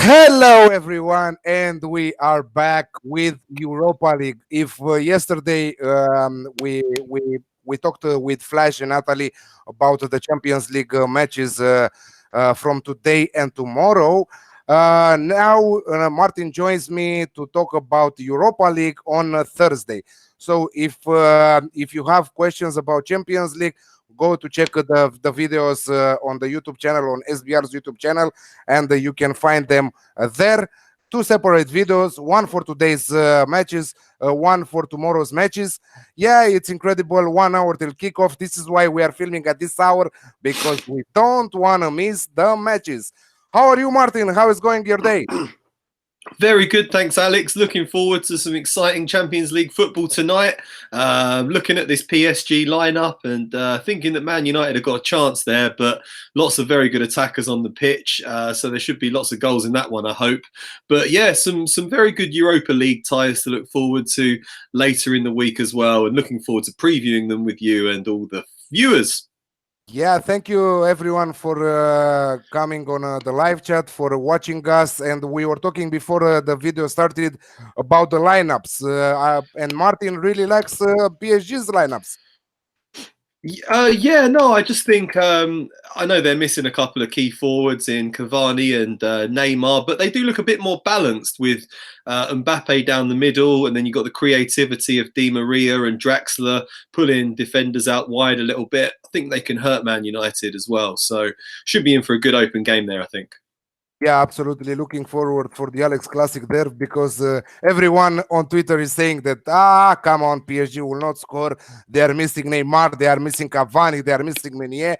Hello, everyone, and we are back with Europa League. If yesterday we talked with Flash and Natalie about the Champions League matches from today and tomorrow, now Martin joins me to talk about Europa League on Thursday. So if you have questions about Champions League, go to check the videos on the YouTube channel, on SBR's YouTube channel, and you can find them there. Two separate videos, one for today's matches, one for tomorrow's matches. Yeah, it's incredible. 1 hour till kickoff. This is why we are filming at this hour, because we don't want to miss the matches. How are you, Martin? How is going your day? Very good, thanks, Alex. Looking forward to some exciting Champions League football tonight. Looking at this PSG lineup and thinking that Man United have got a chance there, but lots of very good attackers on the pitch, so there should be lots of goals in that one, I hope. But yeah, some very good Europa League ties to look forward to later in the week as well, and looking forward to previewing them with you and all the viewers. Yeah, thank you everyone for coming on the live chat, for watching us. And we were talking before the video started about the lineups. And Martin really likes PSG's lineups. Yeah, no, I just think I know they're missing a couple of key forwards in Cavani and Neymar, but they do look a bit more balanced with Mbappe down the middle, and then you've got the creativity of Di Maria and Draxler pulling defenders out wide a little bit. I think they can hurt Man United as well, so should be in for a good open game there, I think. Yeah, absolutely. Looking forward for the Alex Classic there, because everyone on Twitter is saying that, come on, PSG will not score. They are missing Neymar, they are missing Cavani, they are missing Meunier.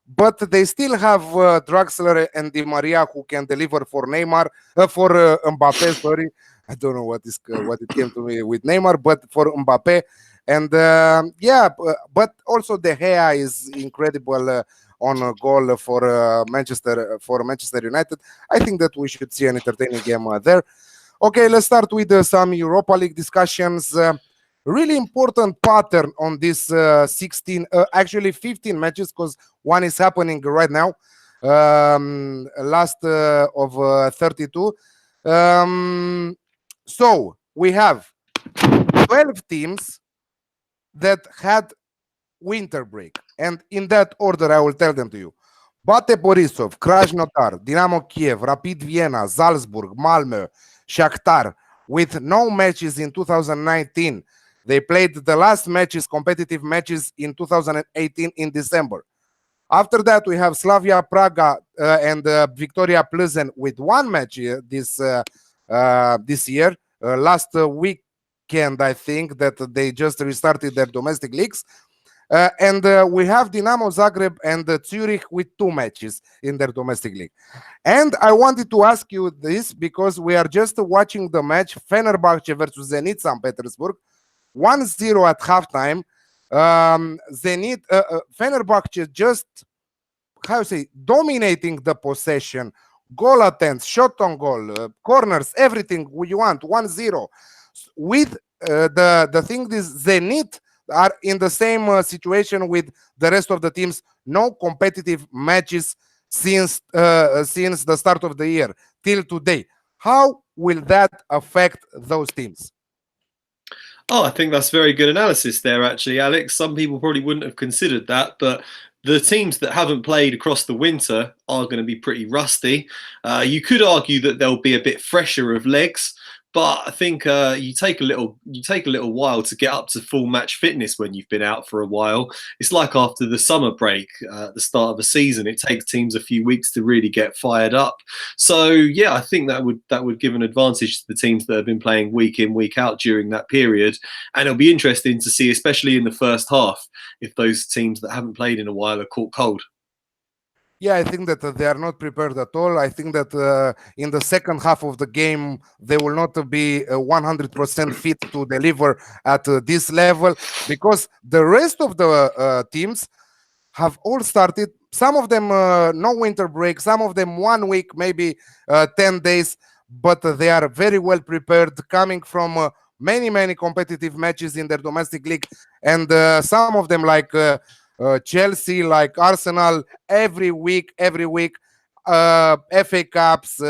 But they still have Draxler and Di Maria who can deliver for Neymar, for Mbappe, sorry. I don't know what it came to me with Neymar, but for Mbappe. And but also De Gea is incredible on a goal for Manchester United. I think that we should see an entertaining game there. Okay, let's start with some Europa League discussions. Really important pattern on this 15 matches, because one is happening right now, last of 32. So we have 12 teams that had winter break, and in that order I will tell them to you: BATE Borisov, Krasnodar, Dynamo Kiev, Rapid Vienna, Salzburg, Malmo, Shakhtar, with no matches in 2019. They played the last matches, competitive matches, in 2018 in December. After that, we have Slavia Praga and Victoria Plzeň with one match this year. Last weekend, I think that they just restarted their domestic leagues. And we have Dinamo Zagreb and Zurich with two matches in their domestic league. And I wanted to ask you this because we are just watching the match Fenerbahce versus Zenit St. Petersburg, 1-0 at halftime. Fenerbahce just, dominating the possession, goal attempts, shot on goal, corners, everything you want, 1-0. With the thing is, Zenit are in the same situation with the rest of the teams. No competitive matches since the start of the year till today. How will that affect those teams? Oh, I think that's very good analysis there, actually, Alex. Some people probably wouldn't have considered that, but the teams that haven't played across the winter are going to be pretty rusty. You could argue that they'll be a bit fresher of legs, but I think you take a little while to get up to full match fitness when you've been out for a while. It's like after the summer break, at the start of a season, it takes teams a few weeks to really get fired up. So yeah, I think that would give an advantage to the teams that have been playing week in, week out during that period. And it'll be interesting to see, especially in the first half, if those teams that haven't played in a while are caught cold. Yeah, I think that they are not prepared at all. I think that in the second half of the game, they will not be 100% fit to deliver at this level, because the rest of the teams have all started. Some of them no winter break, some of them 1 week, maybe 10 days, but they are very well prepared, coming from many competitive matches in their domestic league. And some of them, like Chelsea, like Arsenal, every week, FA Cups,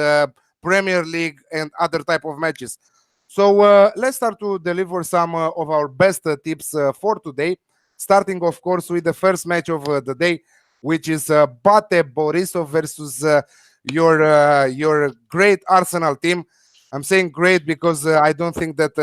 Premier League, and other type of matches. So let's start to deliver some of our best tips for today, starting, of course, with the first match of the day, which is BATE Borisov versus your great Arsenal team. I'm saying great because I don't think that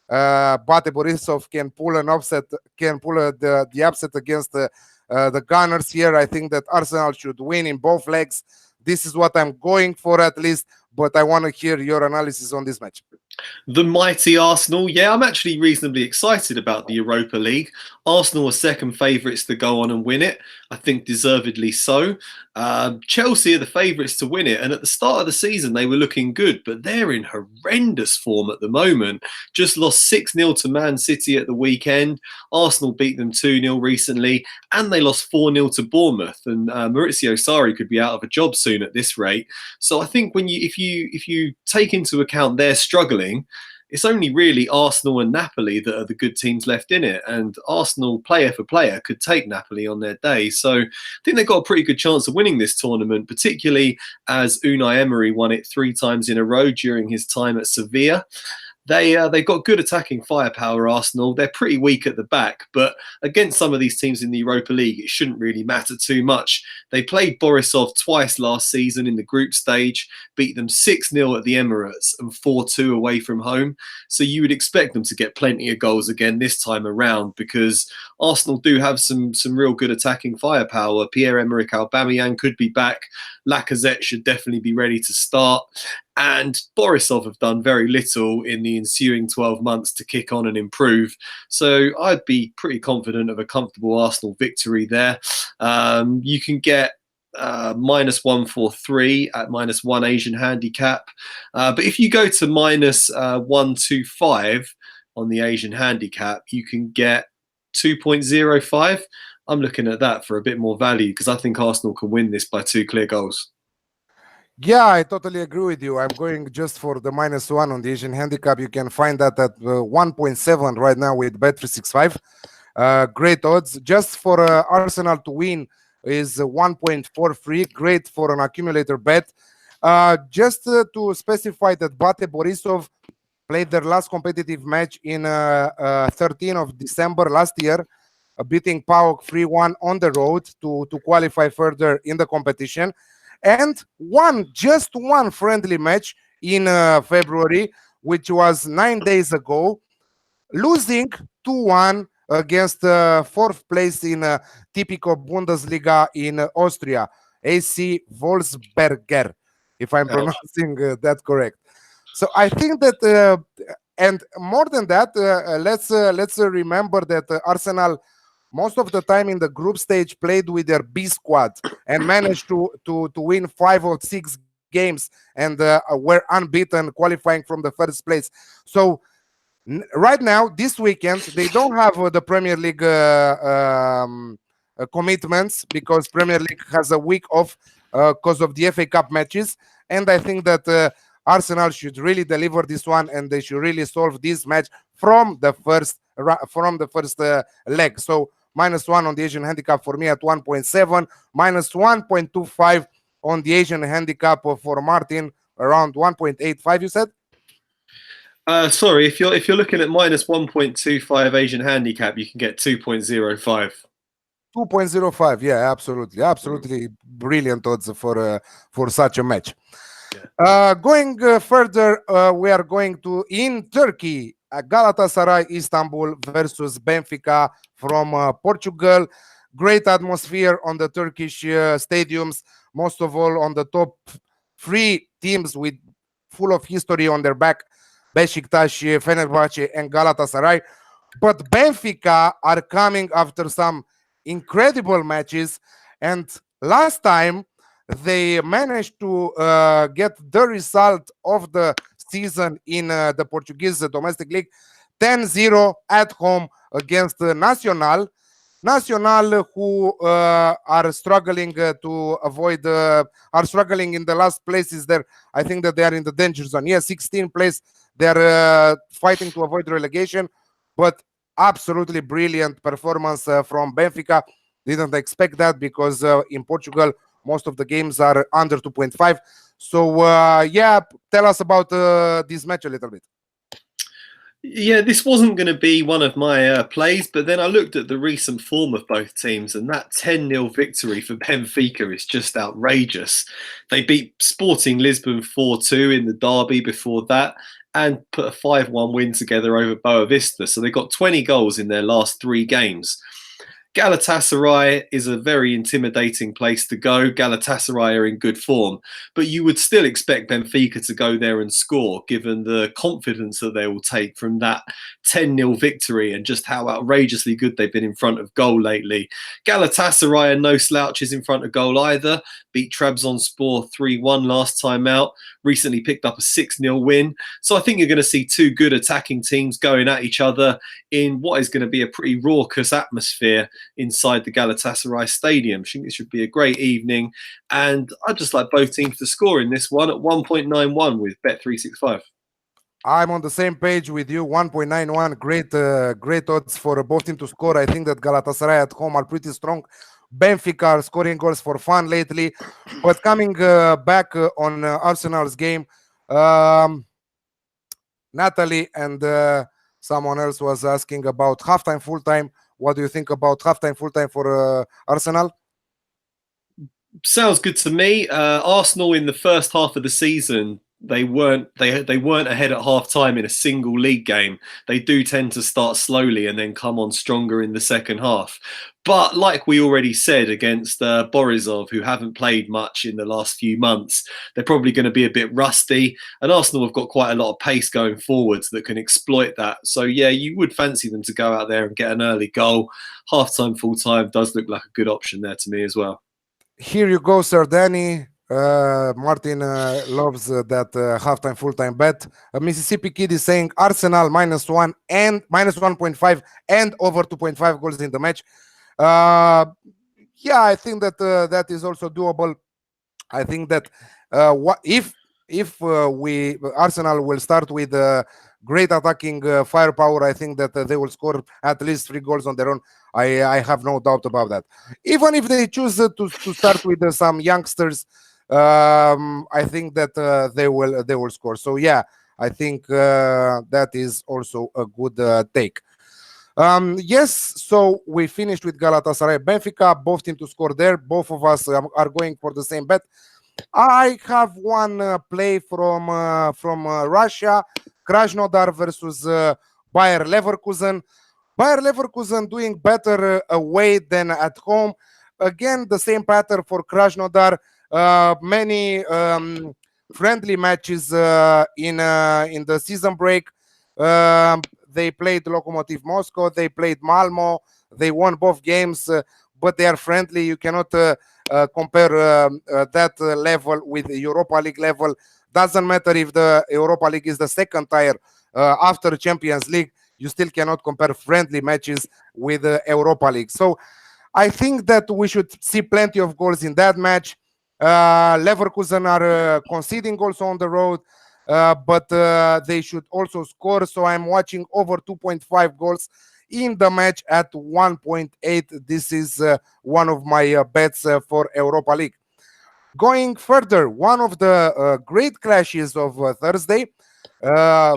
BATE Borisov can pull an upset, the upset against the Gunners here. I think that Arsenal should win in both legs. This is what I'm going for at least, but I want to hear your analysis on this match. The mighty Arsenal. Yeah, I'm actually reasonably excited about the Europa League. Arsenal are second favourites to go on and win it. I think deservedly so. Chelsea are the favourites to win it. And at the start of the season, they were looking good, but they're in horrendous form at the moment. Just lost 6-0 to Man City at the weekend. Arsenal beat them 2-0 recently, and they lost 4-0 to Bournemouth. And Maurizio Sarri could be out of a job soon at this rate. So I think if you take into account their struggling, it's only really Arsenal and Napoli that are the good teams left in it. And Arsenal, player for player, could take Napoli on their day. So I think they've got a pretty good chance of winning this tournament, particularly as Unai Emery won it 3 times in a row during his time at Sevilla. They've got good attacking firepower, Arsenal. They're pretty weak at the back, but against some of these teams in the Europa League, it shouldn't really matter too much. They played Borisov twice last season in the group stage, beat them 6-0 at the Emirates and 4-2 away from home. So you would expect them to get plenty of goals again this time around, because Arsenal do have some real good attacking firepower. Pierre-Emerick Aubameyang could be back. Lacazette should definitely be ready to start. And Borisov have done very little in the ensuing 12 months to kick on and improve. So I'd be pretty confident of a comfortable Arsenal victory there. You can get -143 at -1 Asian handicap. But if you go to -125 on the Asian handicap, you can get 2.05. I'm looking at that for a bit more value because I think Arsenal can win this by 2 clear goals. Yeah, I totally agree with you. I'm going just for the -1 on the Asian handicap. You can find that at 1.7 right now with Bet365. Great odds. Just for Arsenal to win is 1.43. Great for an accumulator bet. Just to specify that BATE Borisov played their last competitive match in 13th of December last year, beating PAOK 3-1 on the road to qualify further in the competition. And just one friendly match in February, which was 9 days ago, losing 2-1 against 4th place in typical Bundesliga in Austria, AC Wolfsberger, if I'm pronouncing that correct. So I think that, and more than that, let's remember that Arsenal, most of the time in the group stage, played with their B squad and managed to win 5 or 6 games and were unbeaten, qualifying from the first place. So right now, this weekend, they don't have the Premier League commitments because Premier League has a week off because of the FA Cup matches. And I think that Arsenal should really deliver this one, and they should really solve this match from the first leg. So -1 on the Asian handicap for me at 1.7, -1.25 on the Asian handicap for Martin, around 1.85. You said? Sorry, if you're looking at -1.25 Asian handicap, you can get 2.05. 2.05. Yeah, absolutely brilliant odds for such a match. Yeah. Going further, we are going to in Turkey. Galatasaray Istanbul versus Benfica from Portugal. Great atmosphere on the Turkish stadiums, most of all on the top 3 teams with full of history on their back, Beşiktaş, Fenerbahçe, and Galatasaray. But Benfica are coming after some incredible matches, and last time they managed to get the result of the season in the Portuguese domestic league, 10-0 at home against Nacional, who are struggling are struggling in the last places there. I think that they are in the danger zone. Yeah, 16th place. They're fighting to avoid relegation, but absolutely brilliant performance from Benfica. Didn't expect that because in Portugal, most of the games are under 2.5. So yeah, tell us about this match a little bit. Yeah, this wasn't going to be one of my plays, but then I looked at the recent form of both teams, and that 10-0 victory for Benfica is just outrageous. They beat Sporting Lisbon 4-2 in the derby before that, and put a 5-1 win together over Boa Vista. So they got 20 goals in their last 3 games. Galatasaray is a very intimidating place to go. Galatasaray are in good form, but you would still expect Benfica to go there and score, given the confidence that they will take from that 10-0 victory and just how outrageously good they've been in front of goal lately. Galatasaray are no slouches in front of goal either. Beat Trabzonspor 3-1 last time out. Recently picked up a 6-0 win. So I think you're going to see 2 good attacking teams going at each other in what is going to be a pretty raucous atmosphere inside the Galatasaray Stadium. I think it should be a great evening, and I'd just like both teams to score in this one at 1.91 with Bet365. I'm on the same page with you. 1.91, great odds for both teams to score. I think that Galatasaray at home are pretty strong. Benfica are scoring goals for fun lately. But coming back on Arsenal's game, Natalie and someone else was asking about halftime, full-time. What do you think about halftime, full-time for Arsenal? Sounds good to me. Arsenal in the first half of the season, they weren't ahead at half time in a single league game. They do tend to start slowly and then come on stronger in the second half. But like we already said against Borisov, who haven't played much in the last few months, they're probably going to be a bit rusty. And Arsenal have got quite a lot of pace going forwards that can exploit that. So yeah, you would fancy them to go out there and get an early goal. Half-time, full-time does look like a good option there to me as well. Here you go, Sir Danny. Martin loves that halftime, full-time bet. Mississippi Kid is saying Arsenal -1 and -1.5 and over 2.5 goals in the match. Yeah, I think that that is also doable. I think that what if Arsenal will start with great attacking firepower, I think that they will score at least 3 goals on their own. I have no doubt about that. Even if they choose to start with some youngsters, I think that they will score. So yeah, I think that is also a good take. Yes, so we finished with Galatasaray, Benfica, both teams to score there. Both of us are going for the same bet. I have one play from Russia, Krasnodar versus Bayer Leverkusen. Bayer Leverkusen doing better away than at home. Again, the same pattern for Krasnodar. Many friendly matches in the season break. They played Lokomotiv Moscow. They played Malmo. They won both games, but they are friendly. You cannot compare that level with the Europa League level. Doesn't matter if the Europa League is the second tier after Champions League. You still cannot compare friendly matches with the Europa League. So I think that we should see plenty of goals in that match. Leverkusen are conceding goals on the road, but they should also score. So I'm watching over 2.5 goals in the match at 1.8. This is one of my bets for Europa League. Going further, one of the great clashes of Thursday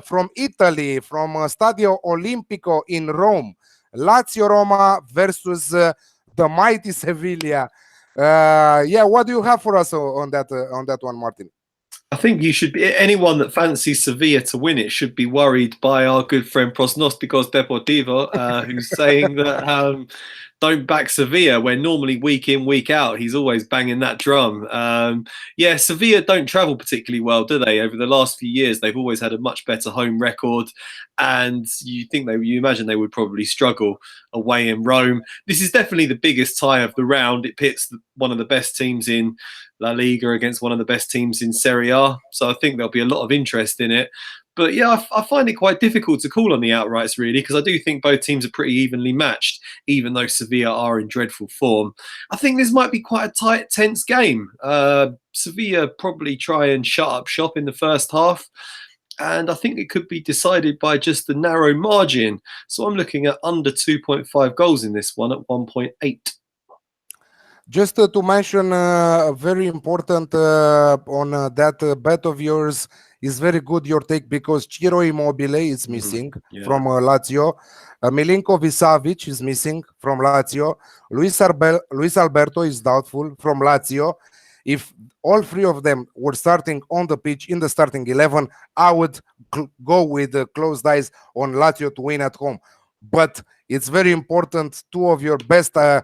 from Italy, from Stadio Olimpico in Rome, Lazio Roma versus the mighty Sevilla. Yeah, what do you have for us on that one, Martin? I think you should be, anyone that fancies Sevilla to win it should be worried by our good friend Prosnosticos Deportivo, who's saying that don't back Sevilla, where normally week in, week out, he's always banging that drum. Yeah, Sevilla don't travel particularly well, do they? Over the last few years, they've always had a much better home record, and you imagine they would probably struggle away in Rome. This is definitely the biggest tie of the round. It pits one of the best teams in La Liga against one of the best teams in Serie A, so I think there'll be a lot of interest in it. But yeah, I find it quite difficult to call on the outrights, really, because I do think both teams are pretty evenly matched, even though Sevilla are in dreadful form. I think this might be quite a tight, tense game. Sevilla probably try and shut up shop in the first half, and I think it could be decided by just a narrow margin. So I'm looking at under 2.5 goals in this one at 1.8. Just to mention, very important on that bet of yours is very good your take because Ciro Immobile is missing Yeah. from Lazio. Milinkovic Savic is missing from Lazio. Luis Alberto is doubtful from Lazio. If all three of them were starting on the pitch in the starting 11, I would go with closed eyes on Lazio to win at home. But it's very important. Two of your best players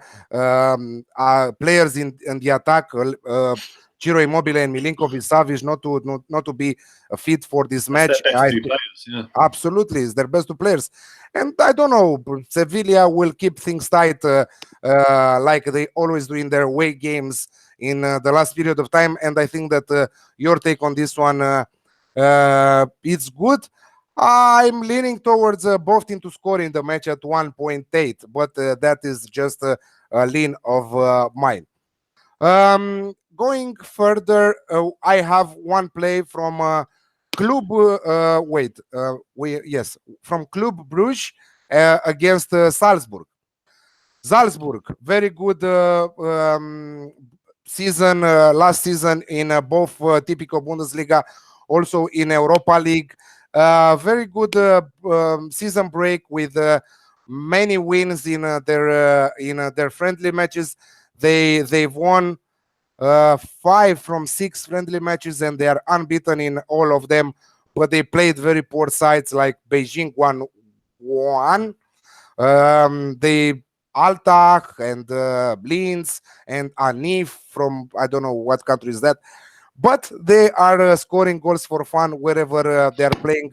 in the attack, Ciro Immobile and Milinkovic Savic, not to be fit for this That's their match. best two players, yeah. Absolutely, it's their best two players. And I don't know, Sevilla will keep things tight like they always do in their away games in the last period of time. And I think that your take on this one, it's good. I'm leaning towards both teams to score in the match at 1.8, but that is just a lean of mine. Going further, I have one play from Club. From Club Brugge against Salzburg. Salzburg, very good season last season in both typical Bundesliga, also in Europa League. Very good season break with many wins in their friendly matches. They've won 5 from 6 friendly matches and they are unbeaten in all of them. But they played very poor sides like Beijing 1-1. They Altach and Linz and Anif from I don't know what country is that, but they are scoring goals for fun wherever they are playing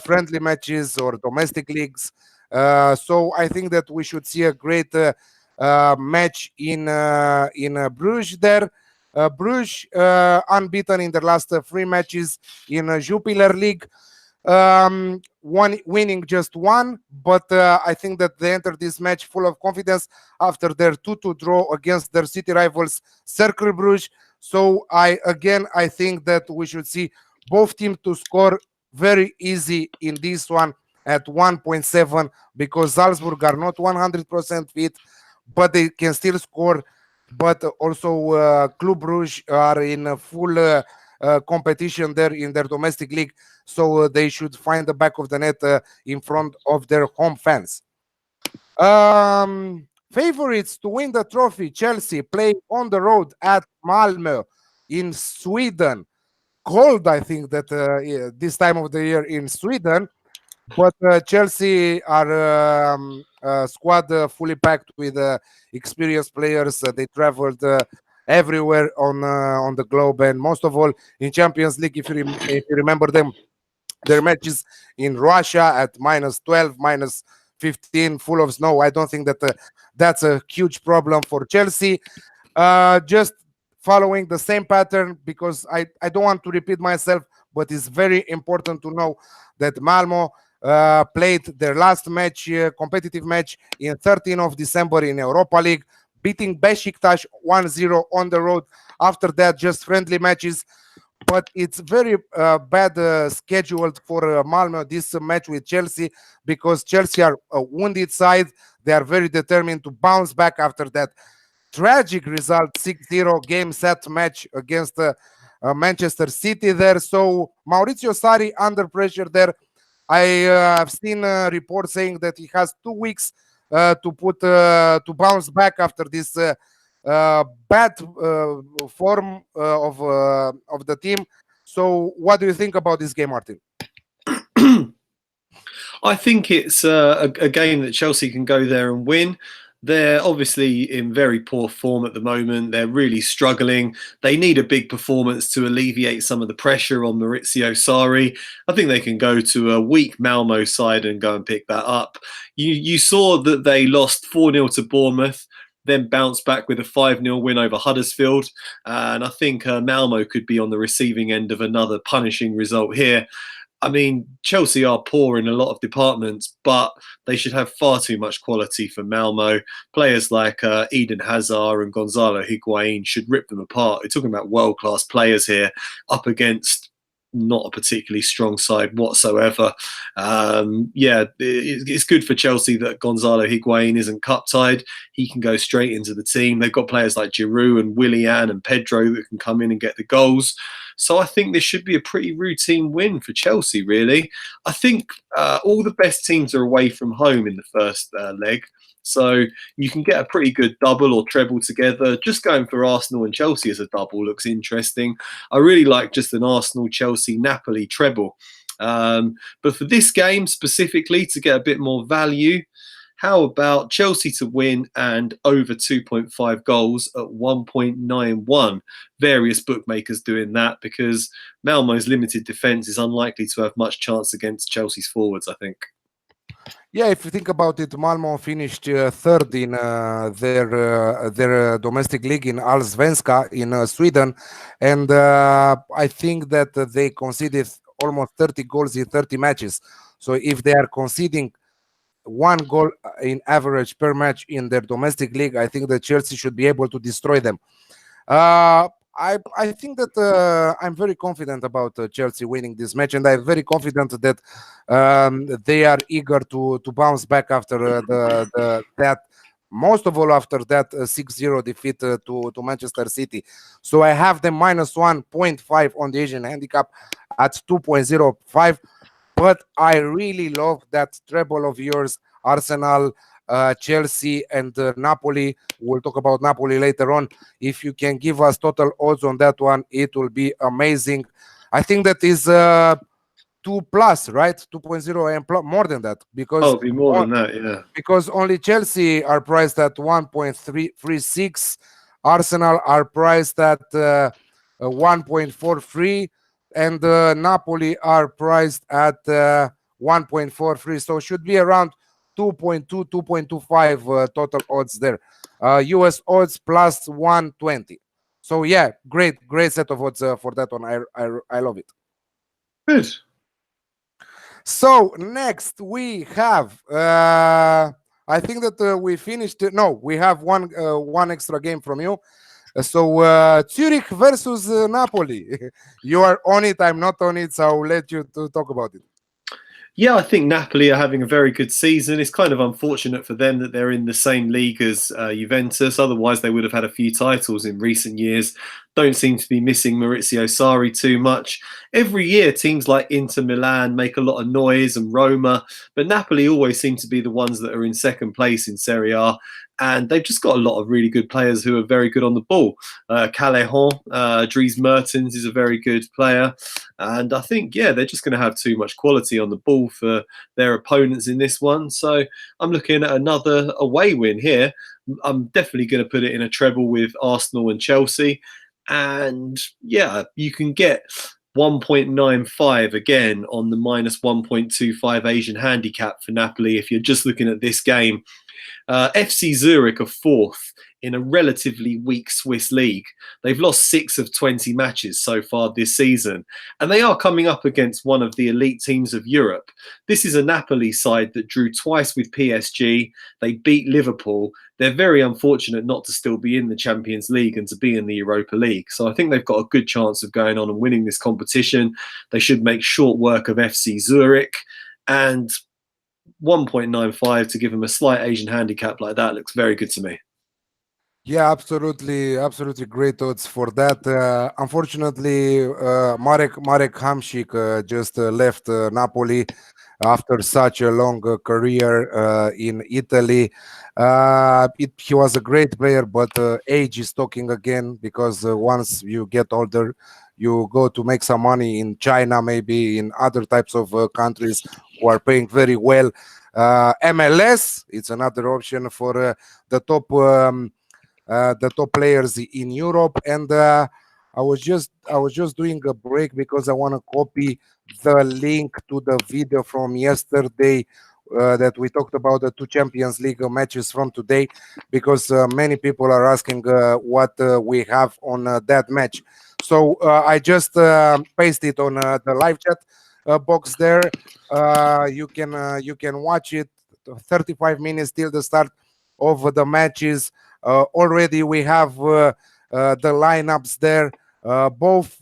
friendly matches or domestic leagues. So I think that we should see a great match in Bruges there. Bruges unbeaten in the last 3 matches in Jupiler League. Winning just one, but I think that they entered this match full of confidence after their 2-2 draw against their city rivals Cercle Bruges. So I think that we should see both teams to score very easy in this one at 1.7 because Salzburg are not 100% fit, but they can still score. But also Club Brugge are in a full competition there in their domestic league, so they should find the back of the net in front of their home fans. Favorites to win the trophy, Chelsea play on the road at Malmo in Sweden. Cold, I think that this time of the year in Sweden, but Chelsea are a squad fully packed with experienced players. They traveled everywhere on the globe, and most of all in Champions League. If you remember them, their matches in Russia at -12, -15, full of snow. I don't think that that's a huge problem for Chelsea. Just following the same pattern because I don't want to repeat myself, but it's very important to know that Malmo played their last match, competitive match, in 13th of December in Europa League, beating Besiktas 1-0 on the road. After that, just friendly matches. But it's very bad scheduled for Malmo, this match with Chelsea, because Chelsea are a wounded side. They are very determined to bounce back after that tragic result, 6-0 game set match against Manchester City there. So Maurizio Sarri under pressure there. I have seen reports saying that he has 2 weeks to bounce back after this bad form of the team. So what do you think about this game, Martin? I think it's a game that Chelsea can go there and win. They're obviously in very poor form at the moment. They're really struggling. They need a big performance to alleviate some of the pressure on Maurizio Sarri. I think they can go to a weak Malmo side and go and pick that up. You saw that they lost 4-0 to Bournemouth, then bounced back with a 5-0 win over Huddersfield. And I think Malmo could be on the receiving end of another punishing result here. I mean, Chelsea are poor in a lot of departments, but they should have far too much quality for Malmo. Players like Eden Hazard and Gonzalo Higuain should rip them apart. We're talking about world-class players here up against not a particularly strong side whatsoever. It's good for Chelsea that Gonzalo Higuain isn't cup tied. He can go straight into the team. They've got players like Giroud and Willian and Pedro that can come in and get the goals. So I think this should be a pretty routine win for Chelsea, really. I think all the best teams are away from home in the first leg. So you can get a pretty good double or treble together. Just going for Arsenal and Chelsea as a double looks interesting. I really like just an Arsenal, Chelsea, Napoli treble. But for this game specifically, to get a bit more value, how about Chelsea to win and over 2.5 goals at 1.91? Various bookmakers doing that because Malmo's limited defence is unlikely to have much chance against Chelsea's forwards, I think. Yeah, if you think about it, Malmo finished third in their domestic league in Allsvenskan in Sweden, and I think that they conceded almost 30 goals in 30 matches. So if they are conceding 1 goal in average per match in their domestic league, I think that Chelsea should be able to destroy them. I think that I'm very confident about Chelsea winning this match, and I'm very confident that they are eager to bounce back after that. Most of all, after that 6-0 defeat to Manchester City. So I have them minus 1.5 on the Asian handicap at 2.05. But I really love that treble of yours, Arsenal, Chelsea, and Napoli. We'll talk about Napoli later on. If you can give us total odds on that one, it will be amazing. I think that is 2 plus, right? 2.0 and more than that, because it'll be more than that, yeah. Because only Chelsea are priced at 1.36, Arsenal are priced at 1.43, and Napoli are priced at 1.43. So should be around 2.2, 2.25 total odds there. US odds plus 120. So yeah, great set of odds for that one. I love it. Good. So next we have I think that we finished. No, we have one extra game from you. So Zurich versus Napoli. You are on it. I'm not on it. So I'll let you to talk about it. Yeah, I think Napoli are having a very good season. It's kind of unfortunate for them that they're in the same league as Juventus. Otherwise, they would have had a few titles in recent years. Don't seem to be missing Maurizio Sarri too much. Every year, teams like Inter Milan make a lot of noise and Roma, but Napoli always seem to be the ones that are in second place in Serie A. And they've just got a lot of really good players who are very good on the ball. Callejon, Dries Mertens is a very good player. And I think, yeah, they're just going to have too much quality on the ball for their opponents in this one. So I'm looking at another away win here. I'm definitely going to put it in a treble with Arsenal and Chelsea. And yeah, you can get 1.95 again on the minus 1.25 Asian handicap for Napoli if you're just looking at this game. FC Zurich are fourth in a relatively weak Swiss league. They've lost 6 of 20 matches so far this season, and they are coming up against one of the elite teams of Europe. This is a Napoli side that drew twice with PSG. They beat Liverpool. They're very unfortunate not to still be in the Champions League and to be in the Europa League. So I think they've got a good chance of going on and winning this competition. They should make short work of FC Zurich, and 1.95 to give them a slight Asian handicap like that looks very good to me. Yeah, absolutely great odds for that. Unfortunately, Marek Hamšík just left Napoli after such a long career in Italy. He was a great player, but age is talking again, because once you get older, you go to make some money in China, maybe in other types of countries who are paying very well. MLS, it's another option for the top players in Europe. And I was just doing a break because I want to copy the link to the video from yesterday that we talked about the 2 Champions League matches from today, because many people are asking what we have on that match. So I just pasted on the live chat box there. You can watch it. 35 minutes till the start of the matches. Already we have the lineups there. Both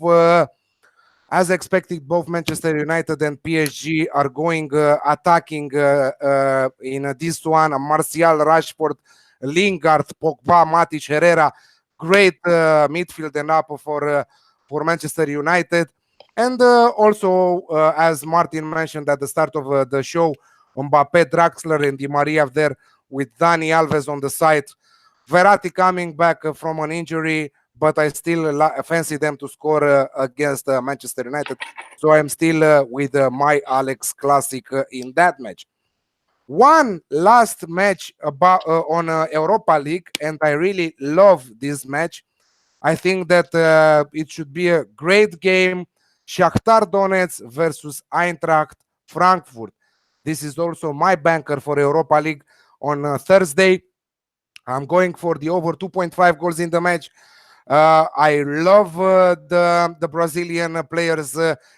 As expected, both Manchester United and PSG are going attacking in this one. Martial, Rashford, Lingard, Pogba, Matic, Herrera. Great midfield and up for Manchester United. And also, as Martin mentioned at the start of the show, Mbappe, Draxler, and Di Maria there with Dani Alves on the side. Verratti coming back from an injury, but I still fancy them to score against Manchester United. So I'm still with my Alex Classic in that match. One last match about on Europa League, and I really love this match. I think that it should be a great game. Shakhtar Donetsk versus Eintracht Frankfurt. This is also my banker for Europa League on Thursday. I'm going for the over 2.5 goals in the match. I love the Brazilian players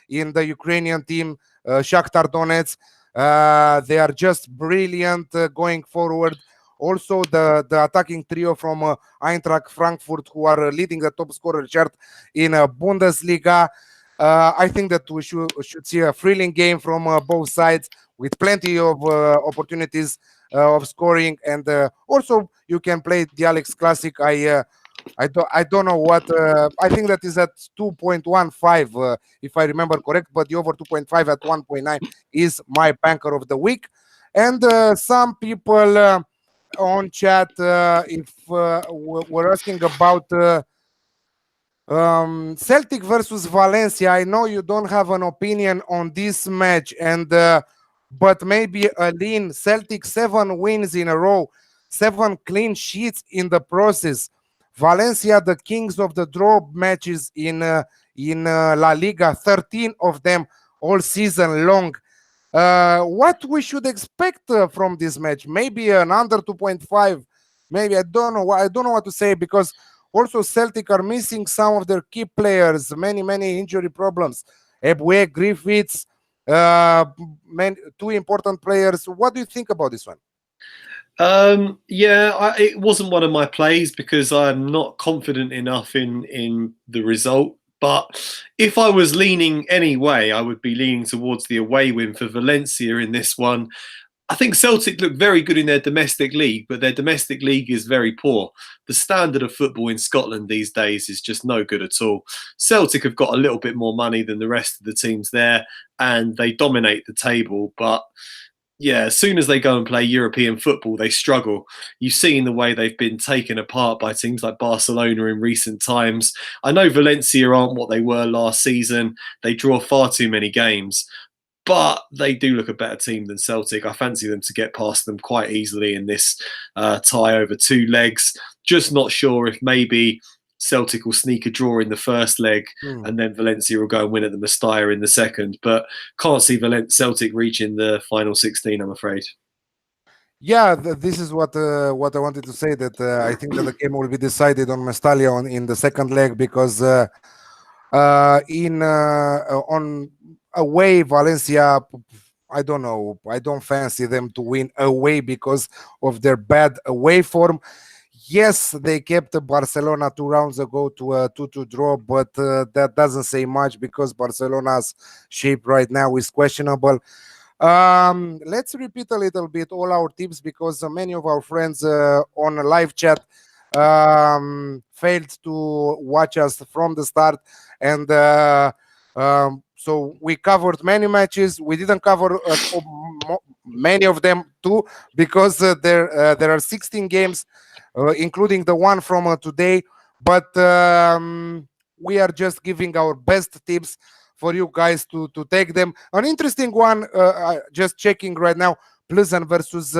in the Ukrainian team, Shakhtar Donetsk. They are just brilliant going forward. Also, the attacking trio from Eintracht Frankfurt, who are leading the top scorer chart in Bundesliga. I think that we should see a thrilling game from both sides with plenty of opportunities of scoring, and also you can play the Alex Classic. I don't know what I think that is at 2.15 if I remember correct, but the over 2.5 at 1.9 is my banker of the week. And some people on chat if we're asking about Celtic versus Valencia. I know you don't have an opinion on this match, and but maybe a lean Celtic 7 wins in a row, 7 clean sheets in the process. Valencia, the kings of the draw matches in La Liga, 13 of them all season long. What we should expect from this match? Maybe an under 2.5. Maybe I don't know. I don't know what to say, because also Celtic are missing some of their key players. Many injury problems. Eboué, Griffiths, two important players. What do you think about this one? Yeah, it wasn't one of my plays because I'm not confident enough in the result. But if I was leaning any way, I would be leaning towards the away win for Valencia in this one. I think Celtic look very good in their domestic league, but their domestic league is very poor. The standard of football in Scotland these days is just no good at all. Celtic have got a little bit more money than the rest of the teams there, and they dominate the table, but yeah, as soon as they go and play European football, they struggle. You've seen the way they've been taken apart by teams like Barcelona in recent times. I know Valencia aren't what they were last season. They draw far too many games, but they do look a better team than Celtic. I fancy them to get past them quite easily in this tie over 2 legs. Just not sure if maybe Celtic will sneak a draw in the first leg and then Valencia will go and win at the Mestalla in the second. But can't see Celtic reaching the final 16, I'm afraid. Yeah, this is what I wanted to say, that I think that the game will be decided on Mestalla in the second leg, because on away Valencia, I don't know. I don't fancy them to win away because of their bad away form. Yes, they kept Barcelona 2 rounds ago to a 2-2 draw, but that doesn't say much because Barcelona's shape right now is questionable. Let's repeat a little bit all our tips, because many of our friends on a live chat failed to watch us from the start, and so we covered many matches. We didn't cover many of them too, because there are 16 games, including the one from today. But we are just giving our best tips for you guys to take them. An interesting one, just checking right now, Plzeň versus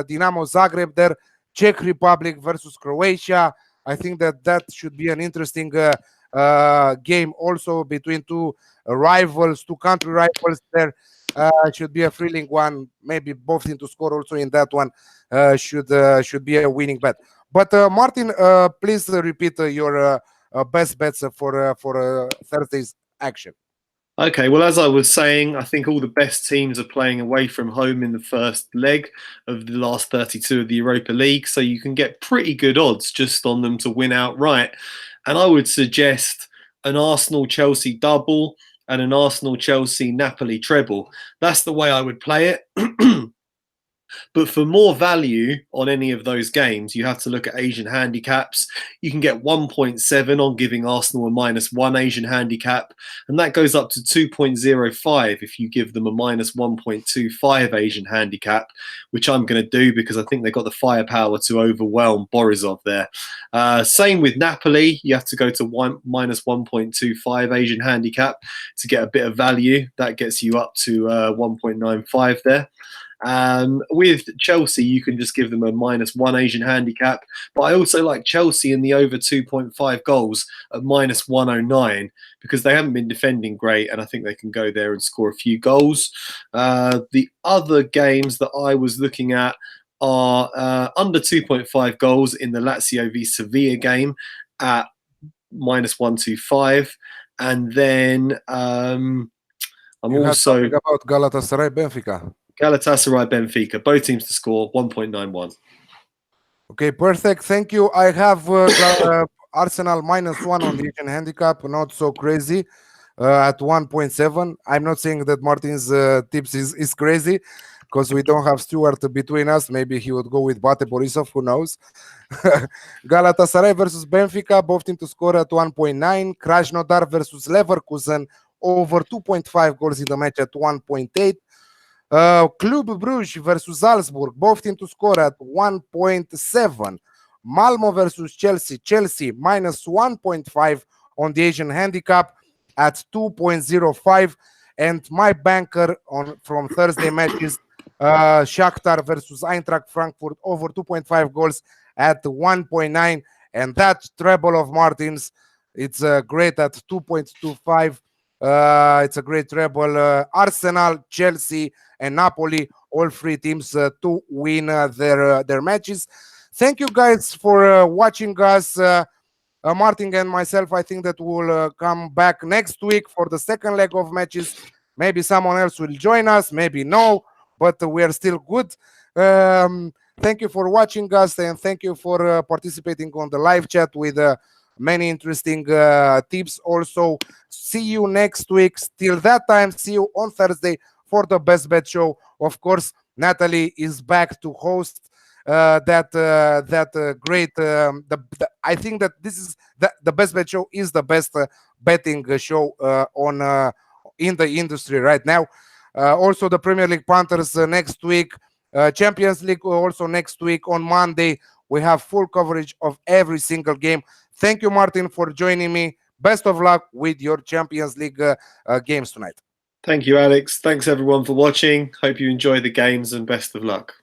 Dinamo Zagreb there, Czech Republic versus Croatia. I think that should be an interesting game also between two rivals, two country rivals there. Should be a thrilling one. Maybe both teams to score also in that one. Should be a winning bet. But Martin, please repeat your best bets for Thursday's action. Okay, well, as I was saying, I think all the best teams are playing away from home in the first leg of the last 32 of the Europa League, so you can get pretty good odds just on them to win outright. And I would suggest an Arsenal-Chelsea double, and an Arsenal-Chelsea-Napoli treble. That's the way I would play it. But for more value on any of those games, you have to look at Asian handicaps. You can get 1.7 on giving Arsenal a -1 Asian handicap, and that goes up to 2.05 if you give them a -1.25 Asian handicap, which I'm going to do because I think they've got the firepower to overwhelm Borisov there. Same with Napoli. You have to go to -1.25 Asian handicap to get a bit of value. That gets you up to 1.95 there. With Chelsea, you can just give them a -1 Asian handicap, but I also like Chelsea in the over 2.5 goals at -109 because they haven't been defending great, and I think they can go there and score a few goals. The other games that I was looking at are under 2.5 goals in the Lazio v Sevilla game at -125, and then I'm also about Galatasaray Benfica. Galatasaray, Benfica, both teams to score 1.91. Okay, perfect. Thank you. I have Arsenal -1 on the Asian handicap, not so crazy, at 1.7. I'm not saying that Martin's tips is crazy because we don't have Stuart between us. Maybe he would go with BATE Borisov, who knows. Galatasaray versus Benfica, both teams to score at 1.9. Krasnodar versus Leverkusen, over 2.5 goals in the match at 1.8. Club Brugge versus Salzburg, both teams to score at 1.7. Malmo versus Chelsea, Chelsea -1.5 on the Asian handicap at 2.05. And my banker from Thursday matches, Shakhtar versus Eintracht Frankfurt, over 2.5 goals at 1.9. And that treble of Martins, it's great at 2.25. It's a great treble. Arsenal, Chelsea, and Napoli, all three teams to win their matches. Thank you guys for watching us. Martin and myself, I think that we'll come back next week for the second leg of matches. Maybe someone else will join us, maybe no, but we are still good. Thank you for watching us, and thank you for participating on the live chat with many interesting tips. Also, see you next week. Till that time, see you on Thursday for the Best Bet Show. Of course, Natalie is back to host that great. I think that this is the Best Bet Show is the best betting show in the industry right now. Also, the Premier League Panthers next week, Champions League also next week on Monday. We have full coverage of every single game. Thank you, Martin, for joining me. Best of luck with your Champions League games tonight. Thank you, Alex. Thanks, everyone, for watching. Hope you enjoy the games and best of luck.